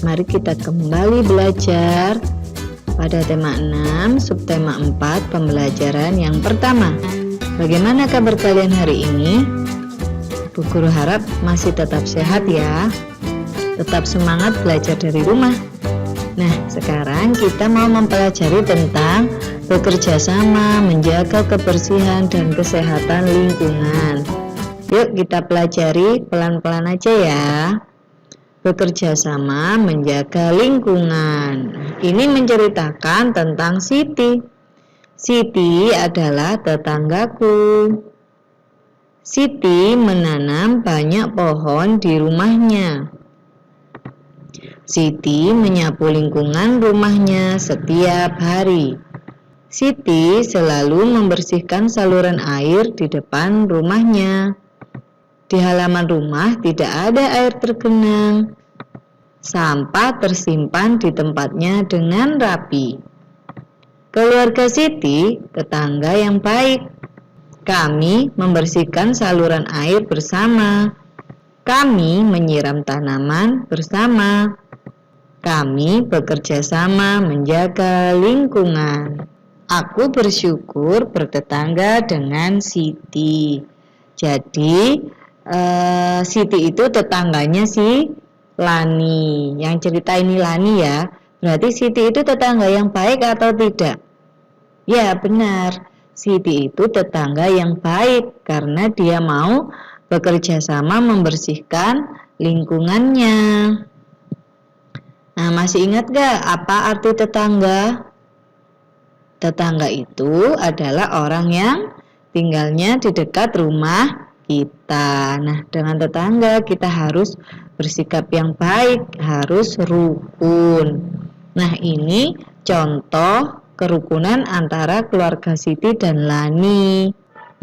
Mari kita kembali belajar pada tema 6, subtema 4, pembelajaran yang pertama. Bagaimana kabar kalian hari ini? Bu Guru harap masih tetap sehat ya. Tetap semangat belajar dari rumah. Nah, sekarang kita mau mempelajari tentang bekerja sama, menjaga kebersihan dan kesehatan lingkungan. Yuk kita pelajari pelan-pelan aja ya. Bekerja sama menjaga lingkungan. Ini menceritakan tentang Siti. Siti adalah tetanggaku. Siti menanam banyak pohon di rumahnya. Siti menyapu lingkungan rumahnya setiap hari. Siti selalu membersihkan saluran air di depan rumahnya. Di halaman rumah tidak ada air tergenang. Sampah tersimpan di tempatnya dengan rapi. Keluarga Siti tetangga yang baik. Kami membersihkan saluran air bersama. Kami menyiram tanaman bersama. Kami bekerja sama menjaga lingkungan. Aku bersyukur bertetangga dengan Siti. Jadi Siti itu tetangganya si Lani. Yang cerita ini Lani ya. Berarti Siti itu tetangga yang baik atau tidak? Ya benar, Siti itu tetangga yang baik karena dia mau bekerja sama membersihkan lingkungannya. Nah, masih ingat gak apa arti tetangga? Tetangga itu adalah orang yang tinggalnya di dekat rumah kita. Nah, dengan tetangga kita harus bersikap yang baik, harus rukun. Nah, ini contoh kerukunan antara keluarga Siti dan Lani.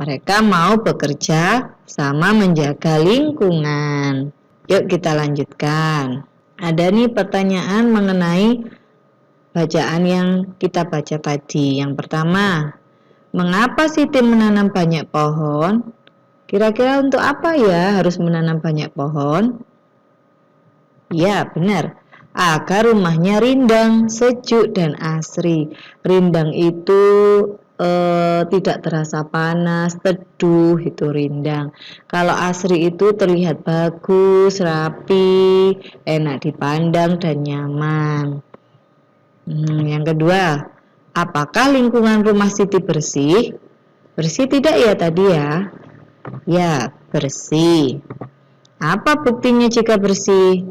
Mereka mau bekerja sama menjaga lingkungan. Yuk kita lanjutkan. Ada nih pertanyaan mengenai bacaan yang kita baca tadi. Yang pertama, mengapa Siti menanam banyak pohon? Kira-kira untuk apa ya harus menanam banyak pohon? Ya, benar. Agar rumahnya rindang, sejuk dan asri. Rindang itu tidak terasa panas, teduh, itu rindang. Kalau asri itu terlihat bagus, rapi, enak dipandang dan nyaman. Yang kedua, apakah lingkungan rumah Siti bersih? Bersih tidak ya tadi ya? Ya, bersih. Apa buktinya jika bersih?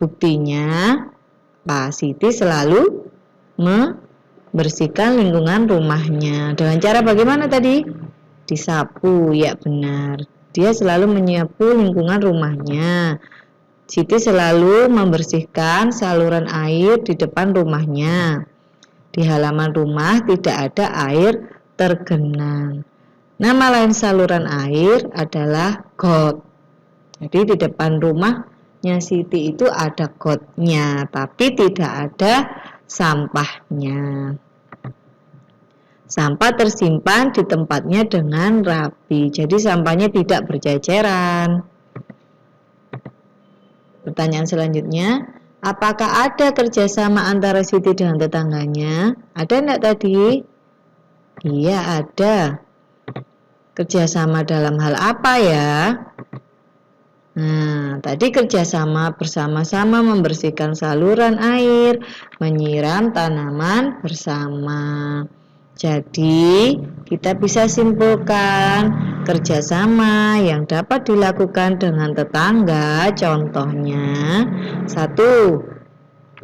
Buktinya, Pak Siti selalu membersihkan lingkungan rumahnya. Dengan cara bagaimana tadi? Disapu, ya benar. Dia selalu menyapu lingkungan rumahnya. Siti selalu membersihkan saluran air di depan rumahnya. Di halaman rumah tidak ada air tergenang. Nama lain saluran air adalah got. Jadi di depan rumahnya Siti itu ada gotnya, tapi tidak ada sampahnya. Sampah tersimpan di tempatnya dengan rapi. Jadi sampahnya tidak berceceran. Pertanyaan selanjutnya, apakah ada kerjasama antara Siti dengan tetangganya? Ada enggak tadi? Iya, ada. Kerjasama dalam hal apa ya? Nah, tadi kerjasama bersama-sama membersihkan saluran air, menyiram tanaman bersama. Jadi, kita bisa simpulkan kerjasama yang dapat dilakukan dengan tetangga. Contohnya, 1.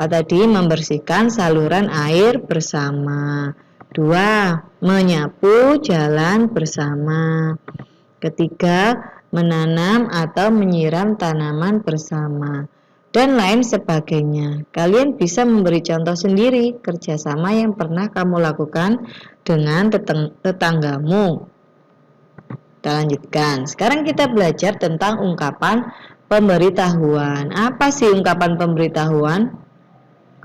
Apa tadi? Membersihkan saluran air bersama. 2. Menyapu jalan bersama. 3. Menanam atau menyiram tanaman bersama. Dan lain sebagainya. Kalian bisa memberi contoh sendiri kerjasama yang pernah kamu lakukan dengan tetanggamu. Kita lanjutkan. Sekarang kita belajar tentang ungkapan pemberitahuan. Apa sih ungkapan pemberitahuan?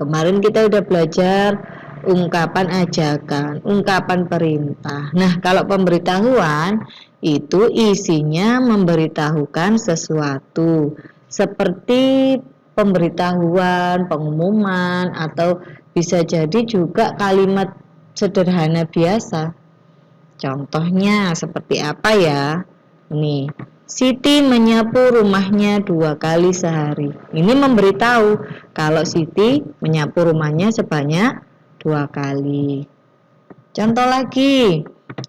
Kemarin kita udah belajar ungkapan ajakan, ungkapan perintah. Nah, kalau pemberitahuan itu isinya memberitahukan sesuatu. Seperti pemberitahuan, pengumuman, atau bisa jadi juga kalimat sederhana biasa. Contohnya seperti apa ya? Nih, Siti menyapu rumahnya 2 kali sehari. Ini memberitahu kalau Siti menyapu rumahnya sebanyak 2 kali. Contoh lagi,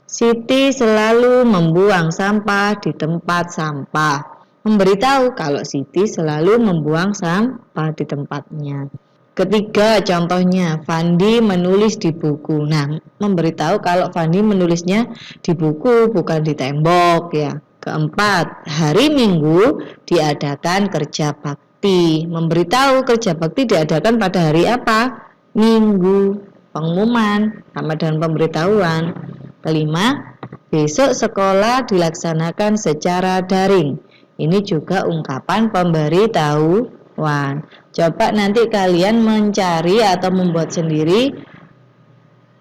Siti selalu membuang sampah di tempat sampah. Memberitahu kalau Siti selalu membuang sampah di tempatnya. Ketiga, contohnya Fandi menulis di buku. Nah, memberitahu kalau Fandi menulisnya di buku, bukan di tembok ya. Keempat, hari Minggu diadakan kerja bakti. Memberitahu kerja bakti diadakan pada hari apa? Minggu. Pengumuman sama dengan pemberitahuan. Kelima, besok sekolah dilaksanakan secara daring. Ini juga ungkapan pemberitahuan. Coba nanti kalian mencari atau membuat sendiri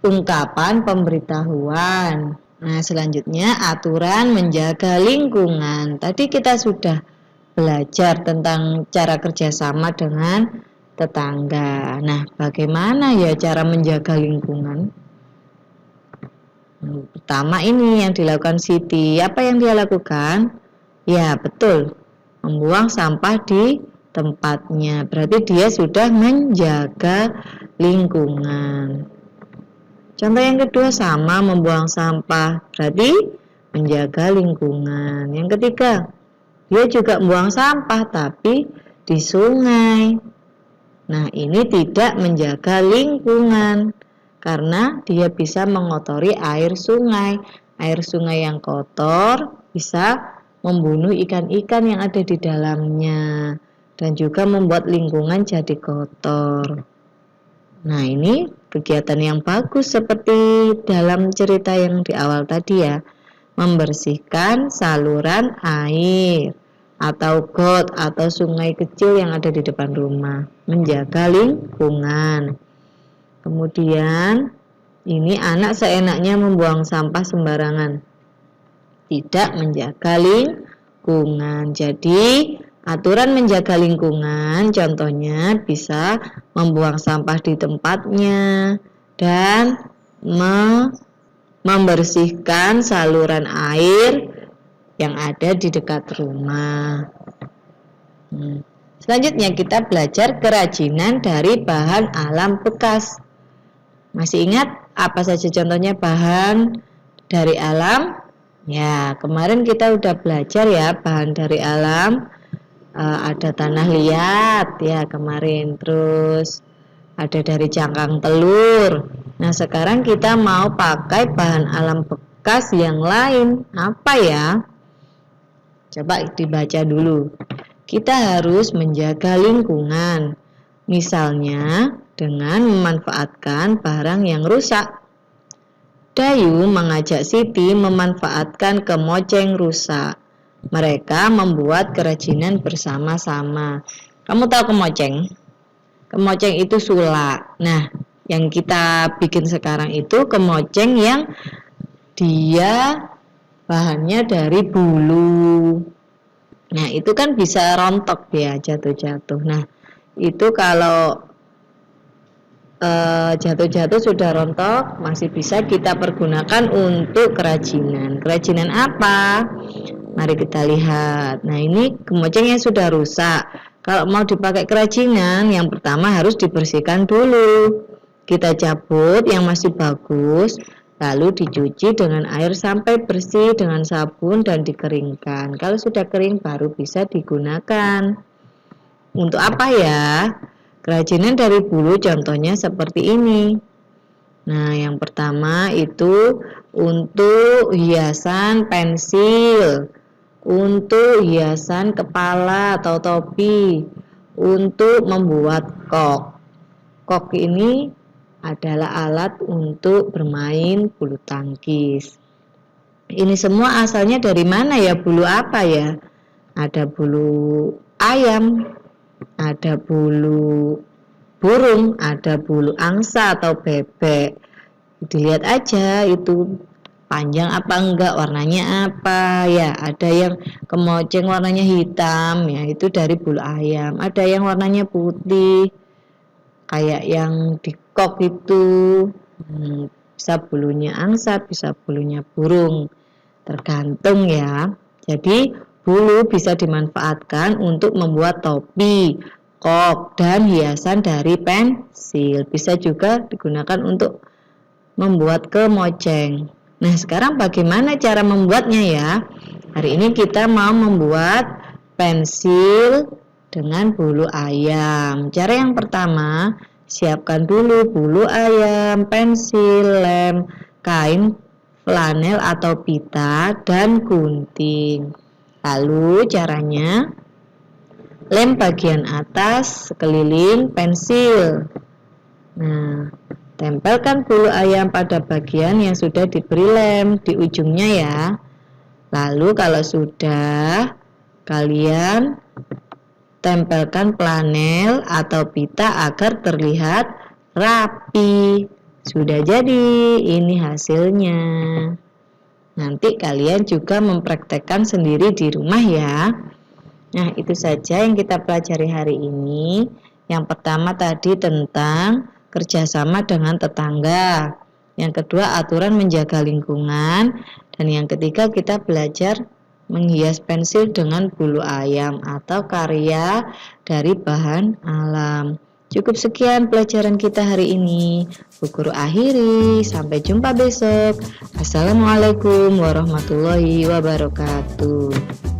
ungkapan pemberitahuan. Nah, selanjutnya aturan menjaga lingkungan. Tadi kita sudah belajar tentang cara kerjasama dengan tetangga. Nah, bagaimana ya cara menjaga lingkungan? Pertama ini yang dilakukan Siti. Apa yang dia lakukan? Ya, betul. Membuang sampah di tempatnya. Berarti dia sudah menjaga lingkungan. Contoh yang kedua sama, membuang sampah. Berarti menjaga lingkungan. Yang ketiga, dia juga membuang sampah tapi di sungai. Nah, ini tidak menjaga lingkungan karena dia bisa mengotori air sungai. Air sungai yang kotor bisa membunuh ikan-ikan yang ada di dalamnya dan juga membuat lingkungan jadi kotor. Nah, ini kegiatan yang bagus seperti dalam cerita yang di awal tadi ya. Membersihkan saluran air atau got atau sungai kecil yang ada di depan rumah, menjaga lingkungan. Kemudian ini anak seenaknya membuang sampah sembarangan, tidak menjaga lingkungan. Jadi aturan menjaga lingkungan contohnya bisa membuang sampah di tempatnya dan membersihkan saluran air yang ada di dekat rumah. Selanjutnya kita belajar kerajinan dari bahan alam bekas. Masih ingat apa saja contohnya bahan dari alam? Ya, kemarin kita udah belajar ya bahan dari alam. Ada tanah liat ya kemarin, terus ada dari cangkang telur. Nah, sekarang kita mau pakai bahan alam bekas yang lain. Apa ya? Coba dibaca dulu. Kita harus menjaga lingkungan. Misalnya dengan memanfaatkan barang yang rusak. Dayu mengajak Siti memanfaatkan kemoceng rusak. Mereka membuat kerajinan bersama-sama. Kamu tahu kemoceng? Kemoceng itu sulak. Nah, yang kita bikin sekarang itu kemoceng yang dia bahannya dari bulu. Nah, itu kan bisa rontok ya, jatuh-jatuh. Nah, itu kalau jatuh-jatuh sudah rontok, masih bisa kita pergunakan untuk kerajinan. Kerajinan apa? Mari kita lihat. Nah, ini kemoceng yang sudah rusak. Kalau mau dipakai kerajinan, yang pertama harus dibersihkan dulu. Kita cabut yang masih bagus, lalu dicuci dengan air sampai bersih dengan sabun dan dikeringkan. Kalau sudah kering baru bisa digunakan. Untuk apa ya? Kerajinan dari bulu contohnya seperti ini. Nah, yang pertama itu untuk hiasan pensil, untuk hiasan kepala atau topi, untuk membuat kok. Kok ini adalah alat untuk bermain bulu tangkis. Ini semua asalnya dari mana ya? Bulu apa ya? Ada bulu ayam, ada bulu burung, ada bulu angsa atau bebek. Dilihat aja itu panjang apa enggak, warnanya apa ya. Ada yang kemoceng warnanya hitam ya, itu dari bulu ayam. Ada yang warnanya putih kayak yang di kok itu. Bisa bulunya angsa, bisa bulunya burung, tergantung ya. Jadi bulu bisa dimanfaatkan untuk membuat topi, kok, dan hiasan dari pensil. Bisa juga digunakan untuk membuat kemoceng. Nah, sekarang bagaimana cara membuatnya ya? Hari ini kita mau membuat pensil dengan bulu ayam. Cara yang pertama, siapkan dulu bulu ayam, pensil, lem, kain flanel atau pita, dan gunting. Lalu caranya, lem bagian atas sekeliling pensil. Nah, tempelkan bulu ayam pada bagian yang sudah diberi lem di ujungnya ya. Lalu kalau sudah, kalian tempelkan flanel atau pita agar terlihat rapi. Sudah jadi, ini hasilnya. Nanti kalian juga mempraktekkan sendiri di rumah ya. Nah, itu saja yang kita pelajari hari ini. Yang pertama tadi tentang kerjasama dengan tetangga. Yang kedua, aturan menjaga lingkungan. Dan yang ketiga, kita belajar menghias pensil dengan bulu ayam atau karya dari bahan alam. Cukup sekian pelajaran kita hari ini. Bu Guru akhiri, sampai jumpa besok. Assalamualaikum warahmatullahi wabarakatuh.